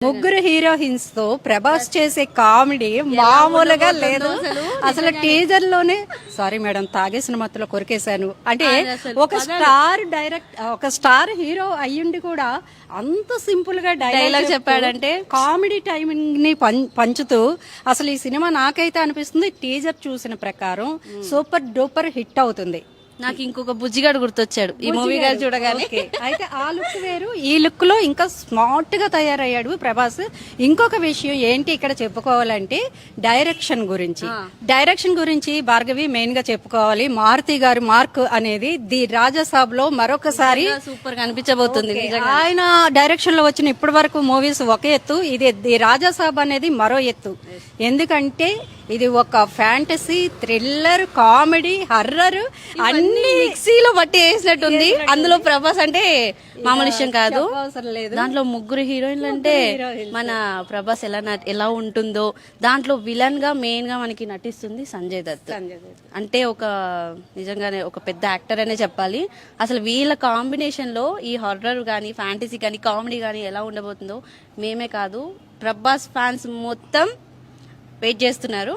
ముగ్గురు హీరోయిన్స్ తో ప్రభాస్ చేసే కామెడీ మామూలుగా లేదు. అసలు టీజర్ లోనే సారీ మేడం తాగేసిన మత్తులో కొరికేశాను అంటే ఒక స్టార్ హీరో అయ్యుండి కూడా అంత సింపుల్ గా డైలాగ్ చెప్పాడంటే కామెడీ టైమింగ్ ని పంచుతూ అసలు ఈ సినిమా నాకైతే అనిపిస్తుంది టీజర్ చూసిన ప్రకారం సూపర్ డూపర్ హిట్ అవుతుంది. నాకు ఇంకొక బుజ్జిగాడు గుర్తొచ్చాడు ఈ మూవీ గారు చూడగానే. అయితే ఆ లుక్ వేరు, ఈ లుక్ లో ఇంకా స్మార్ట్ గా తయారయ్యాడు ప్రభాస్. ఇంకొక విషయం ఏంటి ఇక్కడ చెప్పుకోవాలంటే డైరెక్షన్ గురించి భార్గవి మెయిన్ గా చెప్పుకోవాలి. మారుతి గారి మార్క్ అనేది ది రాజాసాబ్ లో మరొకసారి సూపర్ గా అనిపించబోతుంది. ఆయన డైరెక్షన్ లో వచ్చిన ఇప్పటి వరకు మూవీస్ ఒక ఎత్తు, ఇది ది రాజాసాబ్ అనేది మరో ఎత్తు. ఎందుకంటే ఇది ఒక ఫ్యాంటసీ, థ్రిల్లర్, కామెడీ, హర్రర్ అన్ని మిక్సీలో బట్టి వేసినట్టుంది. అందులో ప్రభాస్ అంటే మామూలు విషయం కాదు. దాంట్లో ముగ్గురు హీరోయిన్లు అంటే మన ప్రభాస్ ఎలా ఉంటుందో దాంట్లో విలన్ గా మెయిన్ గా మనకి నటిస్తుంది సంజయ్ దత్. అంటే నిజంగానే ఒక పెద్ద యాక్టర్ అనే చెప్పాలి. అసలు వీళ్ళ కాంబినేషన్ లో ఈ హర్రర్ గానీ, ఫ్యాంటసీ గానీ, కామెడీ గానీ ఎలా ఉండబోతుందో మేమే కాదు ప్రభాస్ ఫ్యాన్స్ మొత్తం వెయిట్ చేస్తున్నారు.